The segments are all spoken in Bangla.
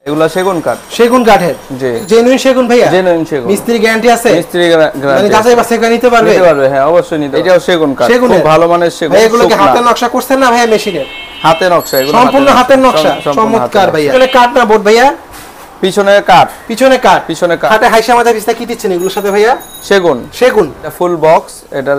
এগুলা সেগুন কাঠ। সেগুন কাঠের? জি। জেনুইন সেগুন ভাইয়া? জেনুইন সেগুন। মিস্ত্রি গ্যারান্টি আছে? মিস্ত্রি গ্যারান্টি মানে যাচাই বাছাই করে নিতে পারবে? নিতে পারবে, হ্যাঁ অবশ্যই নিতে পারবে। এটাও সেগুন কাঠ, খুব ভালো মানের সেগুন। ভাই এগুলো কি হাতের নকশা করছেন না ভাইয়া মেশিনের? হাতের নকশা, এগুলো সম্পূর্ণ হাতের নকশা। চমৎকার ভাইয়া। এখানে কাঠ না বোর্ড ভাইয়া? পিছনে কাঠ। পিছনে কাঠ? পিছনে কাঠ। হাতে হাইসা মাথা পিস্তা কি দিচ্ছেন এগুলোর সাথে ভাইয়া? সেগুন। সেগুন। এটা ফুল বক্স, এটা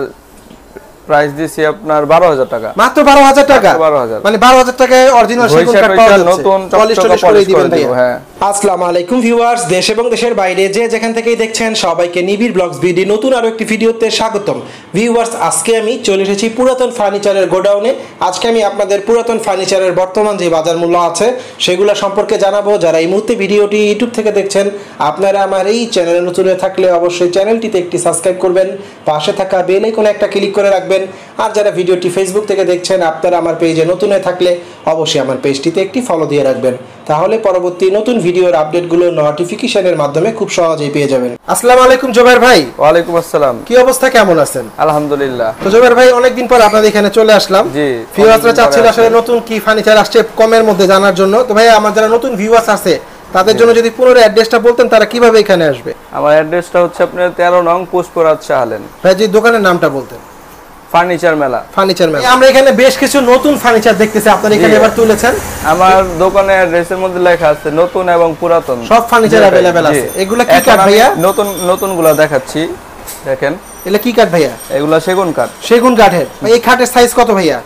প্রাইস দিছি আপনার 12000 টাকা। মাত্র 12000 টাকা? 12000। মানে 12000 টাকায় অরিজিনাল সেগুন কাঠ পাওয়া যাচ্ছে। নতুন পলিশ করে দিবেন ভাইয়া। হ্যাঁ। আসসালামু আলাইকুম ভিউয়ার্স, দেশ এবং দেশের বাইরে যে যেখান থেকেই দেখছেন সবাইকে নিবিড় ব্লগস বিডি নতুন আরো একটি ভিডিওতে স্বাগতম। ভিউয়ার্স, আজকে আমি চলে এসেছি পুরাতন ফার্নিচারের গোডাউনে। আজকে আমি আপনাদের পুরাতন ফার্নিচারের বর্তমান যে বাজার মূল্য আছে সেগুলো সম্পর্কে জানাবো। যারা এই মুহূর্তে ভিডিওটি ইউটিউব থেকে দেখছেন, আপনারা আমার এই চ্যানেলে নতুন হয়ে থাকলে অবশ্যই চ্যানেলটিতে একটি সাবস্ক্রাইব করবেন, পাশে থাকা বেল আইকনে একটা ক্লিক করে রাখবেন। আর যারা ভিডিওটি ফেসবুক থেকে দেখছেন, আপনারা আমার পেজে নতুন হয়ে থাকলে অবশ্যই আমার পেজটিতে একটি ফলো দিয়ে রাখবেন, তাহলে পরবর্তী নতুন ভিডিওর আপডেটগুলো নোটিফিকেশনের মাধ্যমে খুব সহজেই পেয়ে যাবেন। আসসালামু আলাইকুম জোবের ভাই। ওয়ালাইকুম আসসালাম। কি অবস্থা, কেমন আছেন? আলহামদুলিল্লাহ। তো জোবের ভাই, অনেকদিন পর আপনাদের এখানে চলে আসলাম। জি। ভিউয়ার্সরা চাচ্ছিল আসলে নতুন কি ফার্নিচার আসছে কমের মধ্যে জানার জন্য। তো ভাই, আমার যারা নতুন ভিউয়ার্স আছে তাদের জন্য যদি পুরো অ্যাড্রেসটা বলতেন, তারা কিভাবে এখানে আসবে? আমার অ্যাড্রেসটা হচ্ছে আপনার 13 নং পুষ্পরাজ শাহলেন। ভাই যে দোকানের নামটা বলতেন? ফার্নিচার মেলা। ফার্নিচার মেলা। আমরা এখানে বেশ কিছু নতুন ফার্নিচার দেখতেছি আপনারা এখানে এবার তুলেছেন। আমার দোকানের অ্যাড্রেসের মধ্যে লেখা আছে নতুন এবং পুরাতন সব ফার্নিচার अवेलेबल আছে। এগুলা কি কাঠ ভাইয়া? নতুনগুলো দেখাচ্ছি, দেখেন। এগুলা কি কাঠ ভাইয়া? এগুলা সেগুন কাঠ। সেগুন কাঠের। এই খাটের সাইজ কত ভাইয়া?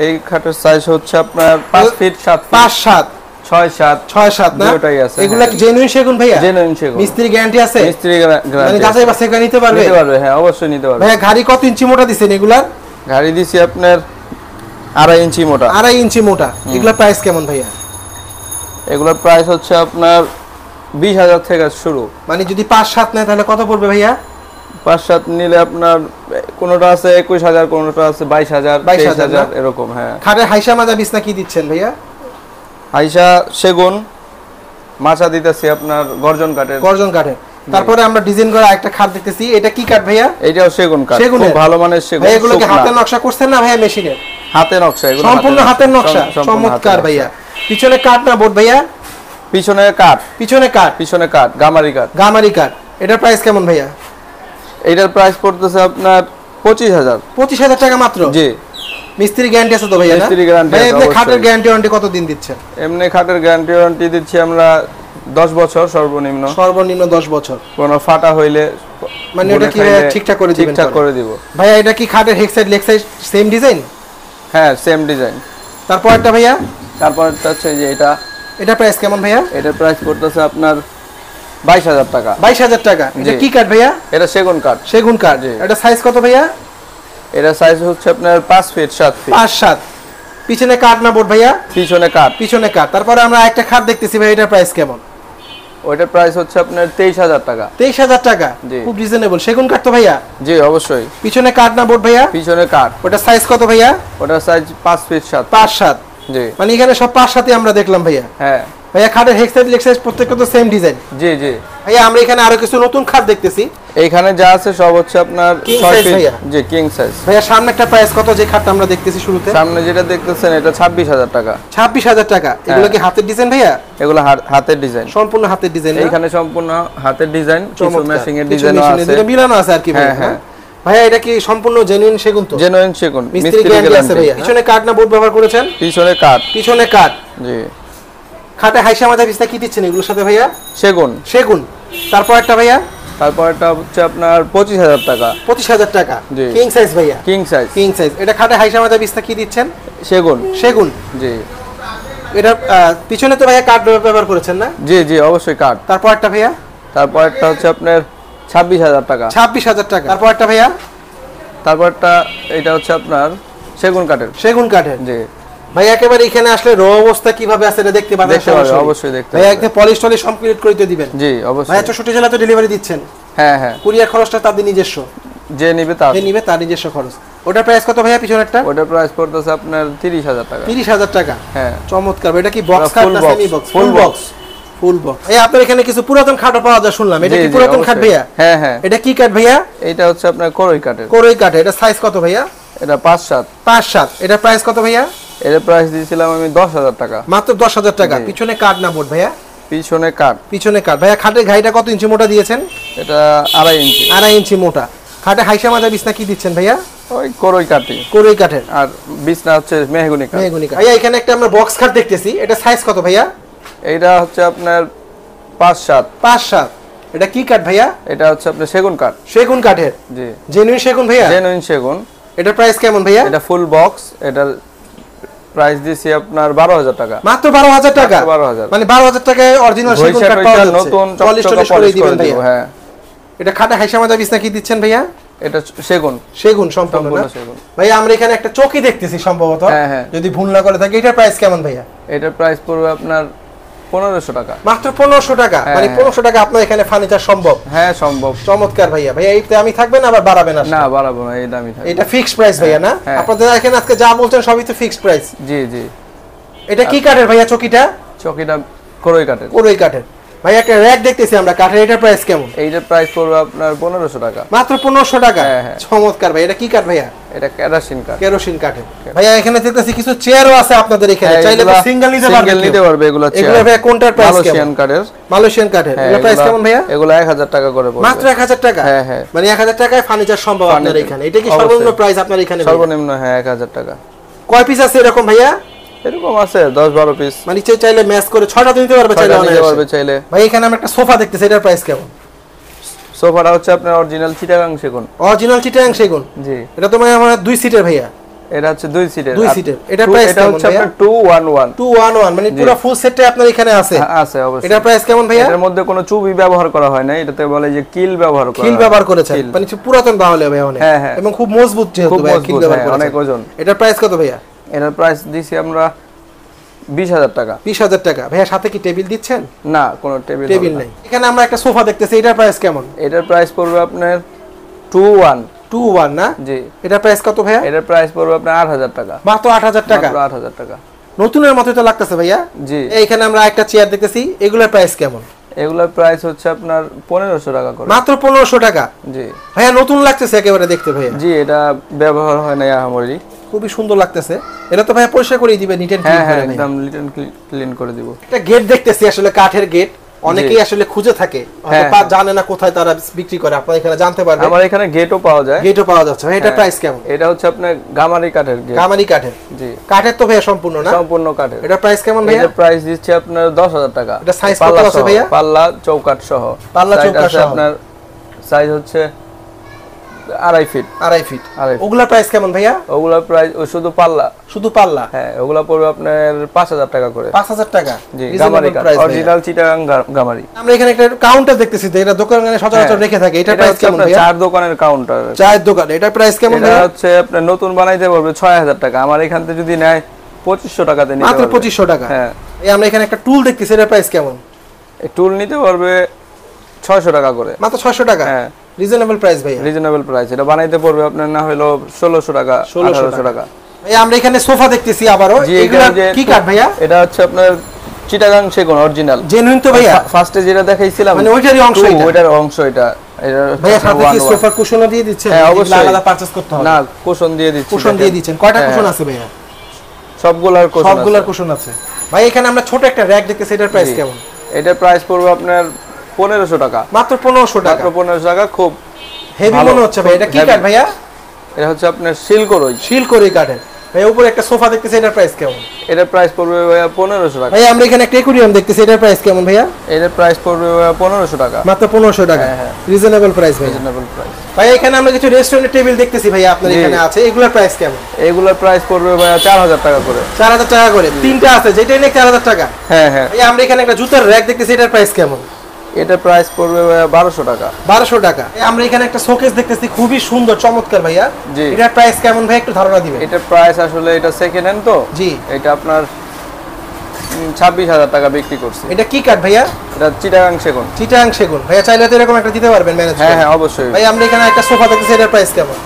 এই খাটের সাইজ হচ্ছে আপনার 5 ফিট 7 ফিট। 5 7 6 7 6 7 না? দুটোই আছে। এগুলা কি জেনুইন সেগুন ভাইয়া? জেনুইন সেগুন। মিস্ত্রি গ্যারান্টি আছে? মিস্ত্রি গ্যারান্টি। মানে যাচাই বাছাই করে নিতে পারবে? নিতে পারবে, হ্যাঁ অবশ্যই নিতে পারবে। ভাইয়া গাড়ি কত ইঞ্চি মোটা দিবেন এগুলার? গাড়ি দিছি আপনার 2.5 ইঞ্চি মোটা। 2.5 ইঞ্চি মোটা। এগুলা প্রাইস কেমন ভাইয়া? এগুলোর প্রাইস হচ্ছে আপনার 20000 থেকে শুরু। মানে যদি 5 7 নেয় তাহলে কত পড়বে ভাইয়া? 5 7 নিলে আপনার কোনটা আছে 21000, কোনটা আছে 22000 23000 এরকম। হ্যাঁ। খাটের হাইসা মাজা বিছনা কি দিচ্ছেন ভাইয়া? হাইসা সেগুন, মাচা দিতেছি আপনার গর্জন কাঠের। গর্জন কাঠের। তারপরে আমরা ডিজাইন করা একটা খাট দেখতেছি, এটা কি কাঠ ভাইয়া? এটাও সেগুন কাঠ, খুব ভালো মানের সেগুন। ভাই এগুলো কি হাতের নকশা করছেন না ভাইয়া মেশিনের? হাতের নকশা, এগুলো সম্পূর্ণ হাতের নকশা। চমৎকার ভাইয়া। পিছনে কাঠ না বোর্ড ভাইয়া? পিছনে কাঠ। পিছনে কাঠ? পিছনে কাঠ, গামারি কাঠ। গামারি কাঠ। এটার প্রাইস কেমন ভাইয়া? এটার প্রাইস পড়তেছে আপনার 25000। 25000 টাকা মাত্র? জি। মিস্ত্রি গ্যারান্টি আছে তো ভাইয়া? মিস্ত্রি গ্যারান্টি আছে। এমনি খাটের গ্যারান্টি ওয়ারেন্টি কত দিন দিচ্ছেন? এমনি খাটের গ্যারান্টি ওয়ারেন্টি দিচ্ছি আমরা 10 বছর সর্বনিম্ন। সর্বনিম্ন 10 বছর। কোনো ফাটা হইলে মানে এটা কি ঠিকঠাক করে দিবেন? ঠিকঠাক করে দিব ভাইয়া। এটা কি খাটের head side leg side same design? হ্যাঁ, সেম ডিজাইন। তারপর একটা ভাইয়া? তারপরটা হচ্ছে যে এটা প্রাইস কেমন ভাইয়া? এটার প্রাইস পড়তেছে আপনার 22000 টাকা। 22000 টাকা। এটা কি কাঠ ভাইয়া? এটা সেগুন কাঠ। সেগুন কাঠ। এটা সাইজ কত ভাইয়া? এটা সাইজ হচ্ছে আপনার 5 ফিট 7 ফিট। 5 7। পিছনে কাঠ না বোর্ড ভাইয়া? পিছনে কাঠ। পিছনে কাঠ। তারপরে আমরা একটা খাট দেখতেছি ভাই, এটার প্রাইস কেমন? ওইটার প্রাইস হচ্ছে আপনার 23000 টাকা। 23000 টাকা? খুব রিজনেবল। সেগুন কাঠ তো ভাইয়া? জি অবশ্যই। পিছনে কাঠ না বোর্ড ভাইয়া? পিছনে কাঠ। ওটা সাইজ কত ভাইয়া? ওটার সাইজ 5 ফিট 7। 5 7। জি। মানে এখানে সব 5 7ই আমরা দেখলাম ভাইয়া। হ্যাঁ ভাইয়া। খাটের হেড সাইড লেগ সাইড প্রত্যেকটা তো সেম ডিজাইন? জি জি। ভাইয়া আমরা এখানে আরো কিছু নতুন খাট দেখতেছি। এইখানে যা আছে সব হচ্ছে আপনার 6 ফিট। জি, কিং সাইজ। ভাইয়া সামনে একটা প্রাইস কত যে খাটটা আমরা দেখতেছি শুরুতে? সামনে যেটা দেখতেছেন এটা 26000 টাকা। 26000 টাকা। এগুলো কি হাতের ডিজাইন ভাইয়া? এগুলো হাতের ডিজাইন। সম্পূর্ণ হাতের ডিজাইন? এখানে সম্পূর্ণ হাতের ডিজাইন, কিছু ম্যাচিং এর ডিজাইনও আছে। এটা মিলানো আছে আর কি ভাইয়া? হ্যাঁ। ভাইয়া এটা কি সম্পূর্ণ জেনুইন সেগুন তো? জেনুইন সেগুন। মিস্ত্রি গ্যারান্টি আছে ভাইয়া? পিছনে কাঠ না বোর্ড ব্যবহার করেছেন? পিছনে কাঠ। পিছনে কাঠ। জি। খাটে হাইসা মাথা বিছনা কি দিচ্ছেন এগুলোর সাথে ভাইয়া? সেগুন। সেগুন। তারপর একটা ভাইয়া? তারপরটা হচ্ছে আপনার 25000 টাকা। 25000 টাকা। জি। কিং সাইজ ভাইয়া? King size. King size. এটা খাটে হাইসা মাথা বিছনা কি দিচ্ছেন? সেগুন। সেগুন। জি। এটা পিছনে তো ভাইয়া কাঠ ব্যবহার করেছেন না? জি জি, অবশ্যই কাঠ। তারপর একটা ভাইয়া? তারপরটা হচ্ছে আপনার 26000 টাকা। 26000 টাকা। তারপর একটা ভাইয়া? তারপরটা এটা হচ্ছে আপনার সেগুন কাঠের। সেগুন কাঠের। জি। ভাই একেবারে এখানে আসলে র অবস্থা কিভাবে আছে এটা দেখতে পাবেন? অবশ্যই দেখতে ভাই একদম পলিশ টলিশ কমপ্লিট করে দিবেন? জি অবশ্যই। ভাই 64 জেলা তো ডেলিভারি দিচ্ছেন? হ্যাঁ হ্যাঁ। কুরিয়ার খরচটা তাদের নিজস্ব? যে নিবে তার নিজস্ব খরচ। ওটার প্রাইস কত ভাইয়া পিছনেরটা? ওটার প্রাইস পড়তেছে আপনার 30000 টাকা। 30000 টাকা? হ্যাঁ। চমৎকার। এটা কি বক্স খাট না semi box? Full box. Full box. এই আপনার এখানে কিছু পুরাতন খাটও পাওয়া যায় শুনলাম। এটা কি পুরাতন খাট ভাইয়া? হ্যাঁ হ্যাঁ। এটা কি কাঠ ভাইয়া? এটা হচ্ছে আপনার কোরই কাঠের। কোরই কাঠের। এটা সাইজ কত ভাইয়া? এটা 5 7। 5 7। এটা প্রাইস কত ভাইয়া? এর প্রাইস দিয়েছিলাম আমি 10,000 টাকা। মাত্র 10,000 টাকা। পিছনে কাঠ না বোর্ড ভাইয়া? পিছনে কাঠ। পিছনে কাঠ। ভাইয়া খাটের ঘাইটা কত ইঞ্চি মোটা দিয়েছেন? এটা 2.5 ইঞ্চি। 2.5 ইঞ্চি মোটা। খাটে হাইসা মাজা বিছনা কি দিচ্ছেন ভাইয়া? ওই করই কাঠি। করই কাঠের। আর বিছনা হচ্ছে মেহগনি কাঠ। মেহগনি কাঠ। ভাইয়া এখানে একটা আমরা বক্স খাট দেখতেছি, এটা সাইজ কত ভাইয়া? এইটা হচ্ছে আপনার 5-7। 5-7। এটা কি কাঠ ভাইয়া? এটা হচ্ছে আপনার সেগুন কাঠ। সেগুন কাঠের? জি। জেনুইন সেগুন ভাইয়া? জেনুইন সেগুন। এটার প্রাইস কেমন ভাইয়া? এটা ফুল বক্স, এটার প্রাইস দিছি আপনার 12,000 টাকা। মাত্র 12,000 টাকা? 12,000। মানে 12,000 টাকায় অরিজিনাল সেগুন কাঠ পাওয়া যাচ্ছে। নতুন পলিশ করে দিবেন ভাইয়া। হ্যাঁ। এটা খাটে হাইসা মাজা বিছনা কি দিচ্ছেন ভাইয়া? এটা সেগুন। সেগুন সম্পূর্ণ না? ভাইয়া আমরা এখানে একটা চৌকি দেখতেছি সম্ভবত, যদি ভুল না করে থাকি। এটার প্রাইস কেমন ভাইয়া? এটার প্রাইস পড়বে আপনার 1500 টাকা। মাত্র 1500 টাকা? মানে 1500 টাকা আপনার এখানে ফার্নিচার সম্ভব? হ্যাঁ সম্ভব। চমৎকার ভাইয়া। ভাইয়া এইতে আমি থাকবেন আবার বাড়াবেন না? না বাড়াবো না, এই দামই থাকবে। এটা ফিক্সড প্রাইস ভাইয়া না? আপনাদের এখানে আজকে যা বলছেন সবই তো ফিক্সড প্রাইস। জি জি। এটা কি কাঠের ভাইয়া চৌকিটা? চৌকিটা করই কাঠের। করই কাঠের। ভাই একটা র‍্যাক দেখতেছি আমরা কাঠের, এটার প্রাইস কেমন? এইটার প্রাইস পড়বে আপনার 1500 টাকা। মাত্র 1500 টাকা? চমৎকার ভাই। এটা কি কাঠ ভাইয়া? এটা কেরোসিন কাঠ। কেরোসিন কাঠের। ভাইয়া এখানে দেখতেছি কিছু চেয়ারও আছে আপনাদের এখানে, চাইলে তো সিঙ্গেল নিতে পারবেন। সিঙ্গেল নিতে পারবে এগুলো চেয়ার। এগুলো ভাইয়া কোনটার প্রাইস কেমন? মালয়েশিয়ান কাঠের। মালয়েশিয়ান কাঠের। এগুলো প্রাইস কেমন ভাইয়া? এগুলো 1000 টাকা করে পড়বে। মাত্র 1000 টাকা? হ্যাঁ হ্যাঁ। মানে 1000 টাকায় ফার্নিচার সম্ভব আপনাদের এখানে? এটা কি সর্বনিম্ন প্রাইস আপনার এখানে? সর্বনিম্ন হ্যাঁ 1000 টাকা। কয় পিস আছে এরকম ভাইয়া? এরকম আছে 10-12 পিস। মানে চাইলে ম্যাচ করে 6টা নিতে পারবে চাইলে। ভাই এখানে আমরা একটা সোফা দেখতেছি, এটার প্রাইস কেমন? সোফাটা হচ্ছে আপনার অরিজিনাল চিটাগাং সেগুন। অরিজিনাল চিটাগাং সেগুন? জি। এটা তো মানে আমার 2 সিটের ভাইয়া? এটা হচ্ছে 2 সিটের। 2 সিটের। এটার প্রাইস কেমন? এটা হচ্ছে আপনার 211। 211 মানে পুরো ফুল সেটটা আপনার এখানে আছে? আছে অবশ্যই। এটার প্রাইস কেমন ভাইয়া? এর মধ্যে কোনো চুবি ব্যবহার করা হয় না, এটাতে বলে যে কিল ব্যবহার করা। কিল ব্যবহার করেছেন? মানে পুরাতন তাহলে ভাই অনেক। এবং খুব মজবুত যেহেতু ভাই কিল ব্যবহার করেছেন। অনেক ওজন। এটার প্রাইস কত ভাইয়া? এটার প্রাইস দিছি আমরা 20,000 টাকা। 20,000 টাকা। ভাইয়া সাথে কি টেবিল দিচ্ছেন? না, কোনো টেবিল নাই। এখানে আমরা একটা সোফা দেখতেছি, এটার প্রাইস কেমন? এটার প্রাইস পড়বে আপনার 21 না? জি। এটার প্রাইস কত ভাইয়া? এটার প্রাইস পড়বে আপনার 8,000 টাকা। মাত্র 8,000 টাকা? মাত্র 8,000 টাকা। নতুনের মতই তো লাগতেছে ভাইয়া। জি। এইখানে আমরা একটা চেয়ার দেখতেছি, এগুলোর প্রাইস কেমন? এগুলোর প্রাইস হচ্ছে আপনার 1500 টাকা করে। মাত্র 1500 টাকা? জি। ভাইয়া নতুন লাগতেছে একেবারে দেখতে ভাইয়া। জি, এটা ব্যবহার হয় না আহামরি। খুবই সুন্দর লাগতেছে। এটা তো ভাইয়া পরিষ্কার করে দিবেন, নিট এন্ড ক্লিন করে? হ্যাঁ, একদম নিট এন্ড ক্লিন করে দিব। একটা গেট দেখতেছি, আসলে কাঠের গেট। অনেকেই আসলে খুঁজে থাকে, হয়তো জানে না কোথায় তারা বিক্রি করে। আপনারা এখানে জানতে পারবেন। আমার এখানে গেটও পাওয়া যায়। গেটও পাওয়া যাচ্ছে। ভাই এটা প্রাইস কেমন? এটা হচ্ছে আপনার গামারি কাঠের গেট। গামারি কাঠের? জি। কাঠের তো ভাইয়া সম্পূর্ণ না? সম্পূর্ণ কাঠের। এটা প্রাইস কেমন ভাইয়া? এটা প্রাইস দিচ্ছে আপনার 10,000 টাকা। এটা সাইজ কত আছে ভাইয়া? পাল্লা চৌকাঠ সহ। পাল্লা চৌকাঠ সহ আপনার সাইজ হচ্ছে 2.5 ফিট। 2.5 ফিট। ওগুলা প্রাইস কেমন ভাইয়া? ওগুলা প্রাইস শুধু পাল্লা। শুধু পাল্লা? হ্যাঁ, ওগুলা পড়বে আপনার 5,000 টাকা করে। 5,000 টাকা? জি, গামারি কাঠ, অরিজিনাল চিটাগাং গামারি। আমরা এখানে একটা কাউন্টার দেখতেছি, এটা দোকানে সচরাচর রেখে থাকে। এটা প্রাইস কেমন ভাইয়া? চার দোকানের কাউন্টার। চার দোকান। এটা প্রাইস কেমন ভাইয়া? এটা হচ্ছে আপনার নতুন বানাইতে পারবে 6,000 টাকা। আমার এখান থেকে যদি নেয় 2500 টাকাতে নিতে পারবে। মাত্র 2500 টাকা? হ্যাঁ। এই আমরা এখানে একটা টুল দেখতেছি, এর প্রাইস কেমন? এই টুল নিতে পারবে 600 টাকা করে। মাত্র 600 টাকা? হ্যাঁ, রিজনেবল প্রাইস ভাইয়া। Reasonable price. এটা বানাইতে পড়বে আপনার না হলো 1600 টাকা, 1800 টাকা। ভাই আমরা এখানে সোফা দেখতেছি আবারো। এগুলা কি কাঠ ভাইয়া? এটা হচ্ছে আপনার চিটাগাং সেগুন অরিজিনাল। জেনুইন তো ভাইয়া? ফার্স্টে যেটা দেখাইছিলাম মানে ওইটারই অংশ এটা? ওইটার অংশ এটা। ভাইয়া সাথে কি সোফার কুশনও দিয়ে দিচ্ছেন? হ্যাঁ, অবশ্যই। আলাদা পারচেজ করতে হবে? না, কুশন দিয়ে দিচ্ছি। কুশন দিয়ে দিচ্ছেন? কয়টা কুশন আছে ভাইয়া? সবগুলার কুশন আছে। সবগুলার কুশন আছে। ভাই এখানে আমরা ছোট একটা র‍্যাক দেখতেছি, এটার প্রাইস কেমন? এটার প্রাইস পড়বে আপনার 1500 টাকা। মাত্র 1500 টাকা? মাত্র 1500 টাকা। খুব হেভি মনে হচ্ছে ভাই। এটা কি কাঠ ভাইয়া? এটা হচ্ছে আপনার সিলকরই। সিলকরই কাঠের। ভাই উপরে একটা সোফা দেখতেছি, এটার প্রাইস কেমন? এটার প্রাইস পড়বে ভাইয়া 1500 টাকা। ভাই আমরা এখানে একটা অ্যাকুয়ারিয়াম দেখতেছি, এটার প্রাইস কেমন ভাইয়া? এটার প্রাইস পড়বে ভাইয়া 1500 টাকা। মাত্র 1500 টাকা? হ্যাঁ, রিজনেবল প্রাইস ভাই। Reasonable price. ভাই এখানে আমরা কিছু রেস্টুরেন্টের টেবিল দেখতেছি ভাইয়া আপনার এখানে আছে, এগুলোর প্রাইস কেমন? এগুলোর প্রাইস পড়বে ভাইয়া 4000 টাকা করে। 4000 টাকা করে? তিনটা আছে, যেটাই নেই 4000 টাকা? হ্যাঁ হ্যাঁ। ভাই আমরা এখানে একটা জুতার র‍্যাক দেখতেছি, এটার প্রাইস কেমন? এটার প্রাইস পড়বে ভাইয়া 1200 টাকা। 1200 টাকা? আমরা এখানে একটা শোকেস দেখতেছি, খুবই সুন্দর চমৎকার ভাইয়া। জি। এটার প্রাইস কেমন ভাই একটু ধারণা দিবেন? এটার প্রাইস আসলে এটা সেকেন্ড হ্যান্ড তো। জি। এটা আপনার 26,000 টাকা বিক্রি করছি। এটা কি কাঠ ভাইয়া? এটা চিটাগাং সেগুন। চিটাগাং সেগুন। ভাইয়া চাইলে তো এরকম একটা দিতে পারবেন ম্যানেজ করে? হ্যাঁ হ্যাঁ, অবশ্যই। ভাই আমরা এখানে একটা সোফা দেখতেছি, এটার প্রাইস কেমন?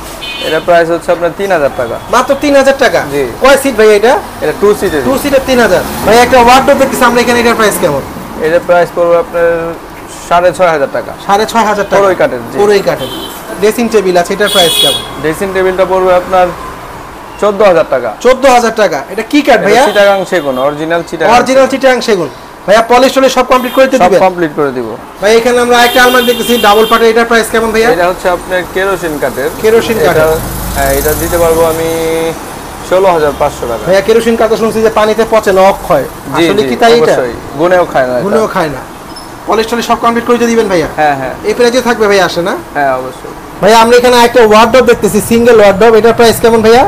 এটার প্রাইস হচ্ছে আপনার 3000 টাকা। মাত্র 3000 টাকা? জি। কয় সিট ভাইয়া এটা? এটা 2 সিটের। 2 সিটের 3000? ভাই একটা ওয়ার্ডরোব দেখতেছি আমরা এখানে, এটার প্রাইস কেমন? এটার প্রাইস পড়বে আপনার 6500 টাকা। 6500 টাকা? পুরোই কাঠের। পুরোই কাঠের। ড্রেসিং টেবিল আছে, এটার প্রাইস কেমন? ড্রেসিং টেবিলটা পড়বে আপনার 14,000 টাকা। 14,000 টাকা। এটা কি কাঠ ভাইয়া? চিটাগাং সেগুন, অরিজিনাল চিটাগাং সেগুন। ভাইয়া পলিশ টলিশ সব কমপ্লিট করে দিবেন? সব কমপ্লিট করে দিব ভাই। এখানে আমরা একটা আলমারি দেখতেছি ডাবল পার্টের, এটার প্রাইস কেমন ভাইয়া? এটা হচ্ছে আপনার কেরোসিন কাঠের। কেরোসিন কাঠের। হ্যাঁ, এটা দিতে পারবো আমি 16,500 টাকা। ভাইয়া কেরোসিন কাঠ শুনছি যে পানিতে পচে না, অক্ষয়, আসলে কি তাই? এটা গুনেও খায় না, গুনেও খায় না। পলিশ টলিশ সব কমপ্লিট করে দিবেন ভাইয়া? হ্যাঁ হ্যাঁ। এই প্রাইসে থাকবে ভাইয়া, আসে না? হ্যাঁ অবশ্যই। ভাইয়া আমরা এখানে একটা ওয়ার্ডরোব দেখতেছি, সিঙ্গেল ওয়ার্ডরোব, এটার প্রাইস কেমন ভাইয়া?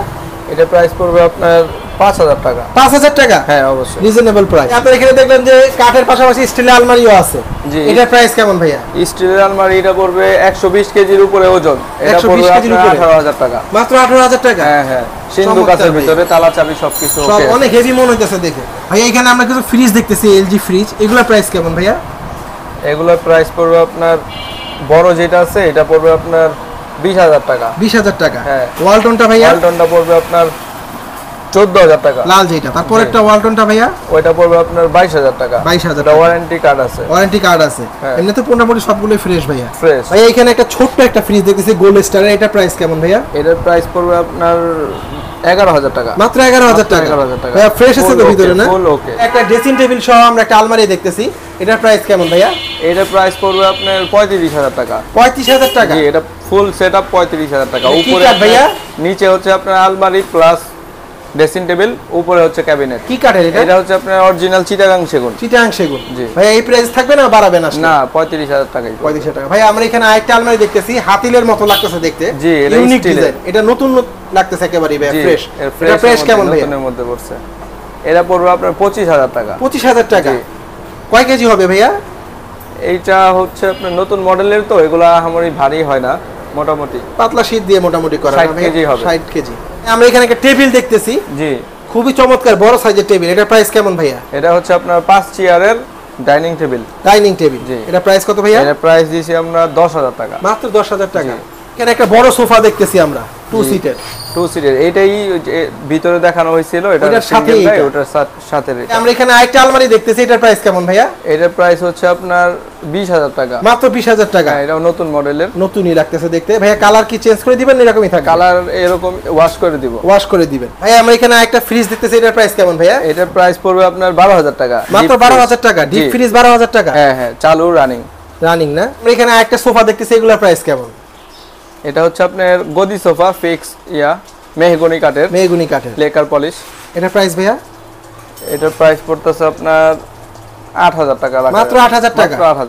এটা প্রাইস পড়বে আপনার 5,000 টাকা। 5,000 টাকা? হ্যাঁ অবশ্যই, রিজনেবল প্রাইস। আপনারা এখানে দেখলেন যে কাঠের পাশাপাশি স্টিলের আলমারিও আছে। জি। এটার প্রাইস কেমন ভাইয়া? স্টিলের আলমারি এটা পড়বে 120 কেজির উপরে ওজন, এটা পড়বে আপনার 18,000 টাকা। মাত্র 18,000 টাকা? হ্যাঁ হ্যাঁ। সিন্ধু কাচের ভিতরে তালা চাবি সবকিছু সব ওকে। অনেক হেভি মনে হইতেছে দেখে। ভাইয়া এখানে আমরা কিছু ফ্রিজ দেখতেছি, এলজি ফ্রিজ, এগুলোর প্রাইস কেমন ভাইয়া? এগুলোর প্রাইস পড়বে আপনার বড় যেটা আছে এটা পড়বে আপনার 20,000 টাকা। 20,000 টাকা? হ্যাঁ। ওয়ালটনটা ভাইয়া? ওয়ালটনটা পড়বে আপনার 14,000 টাকা। লাল যেটা, তারপর একটা ওয়ালটনটা ভাইয়া? ওইটা পড়বে আপনার 22,000 টাকা। 22,000 এটা ওয়ারেন্টি কার্ড আছে। ওয়ারেন্টি কার্ড আছে? হ্যাঁ। এমনি তো মোটামুটি সবগুলোই ফ্রেশ ভাইয়া। ফ্রেশ। ভাইয়া এখানে একটা ছোট্ট একটা ফ্রিজ দেখতেছি গোল্ড স্টারের, এটা প্রাইস কেমন ভাইয়া? এটার প্রাইস পড়বে আপনার 11,000 টাকা। মাত্র 11,000 টাকা? 11,000 টাকা। ভাইয়া ফ্রেশ আছে তো ভিতরে না? ফুল ওকে। একটা ড্রেসিং টেবিল সহ আমরা একটা আলমারি দেখতেছি, এটার প্রাইস কেমন ভাইয়া? এটার প্রাইস পড়বে আপনার 35,000 টাকা। 35,000 টাকা? জি, এটা ফুল সেটআপ 35,000 টাকা। কি উপরে কাঠ ভাইয়া? নিচে হচ্ছে আপনার আলমারি প্লাস ড্রেসিং টেবিল, উপরে হচ্ছে ক্যাবিনেট। কি কাঠের এটা? এটা হচ্ছে আপনার অরিজিনাল চিটাগাং সেগুন। চিটাগাং সেগুন। জি। ভাইয়া এই প্রাইস থাকবে না বাড়াবে না? না, 35,000 টাকাই। 35,000 টাকা। ভাই আমরা এখানে আরেকটা আলমারি দেখতেছি, হাতিলের মতো লাগতেছে দেখতে। জি, এটা ইউনিক স্টিলের। ডিজাইন, এটা নতুন লাগতেছে একেবারে ভাই, জি, ফ্রেশ। এর এটা প্রাইস কেমন ভাই? নতুনের মধ্যে পড়ছে। এটা পড়বে আপনার 25,000 টাকা। 25,000 টাকা? জি। কয় কেজি হবে ভাইয়া? এইটা হচ্ছে আপনার নতুন মডেলের, তো এগুলা আমারই ভারী হয় না, মোটামুটি পাতলা শীট দিয়ে মোটামুটি করা 60 কেজি হবে। 60 কেজি। আমরা এখানে একটা টেবিল দেখতেছি, জি, খুবই চমৎকার বড় সাইজের টেবিল, এটা প্রাইস কেমন ভাইয়া? এটা হচ্ছে আপনার 5 চেয়ারের ডাইনিং টেবিল। Dining table? জি। এটা প্রাইস কত ভাইয়া? এটা প্রাইস দিয়েছি আমরা 10,000 টাকা। মাত্র 10,000 টাকা? জি। এখানে একটা বড় সোফা দেখতেছি আমরা, 2 সিটের। 2 সিটের, এটাই যে ভিতরে দেখানো হয়েছিল, এটা ওটার সাথে সিঙ্গেল নাই, এটা। ওটার সাথে এটা। আমরা এখানে আরেকটা আলমারি দেখতেছি, এটার প্রাইস কেমন ভাইয়া? এটার প্রাইস হচ্ছে আপনার 20,000 টাকা। মাত্র 20,000 টাকা? হ্যাঁ, এটাও নতুন মডেলের। নতুনই লাগতেছে দেখতে। ভাইয়া কালার কি চেঞ্জ করে দিবেন, এরকমই থাকবে? কালার এরকম ওয়াশ করে দিব। ওয়াশ করে দিবেন। ভাইয়া আমরা এখানে একটা ফ্রিজ দেখতেছি, এটার প্রাইস কেমন ভাইয়া? এটার প্রাইস পড়বে আপনার 12,000 টাকা। মাত্র 12,000 টাকা? ডিপ জি। ফ্রিজ 12,000 টাকা? হ্যাঁ হ্যাঁ, চালু রানিং। রানিং না? আমরা এখানে একটা সোফা দেখতেছি, এগুলোর প্রাইস কেমন? এটা হচ্ছে আপনার গদি সোফা, ফিক্স মেহগনি কাঠের, মেহগনি কাঠের, লেকার পলিশ। এটার প্রাইস ভাইয়া? এটার প্রাইস পড়তেছে আপনার 8,000 টাকা। মাত্র 8,000 টাকা? মাত্র 8,000।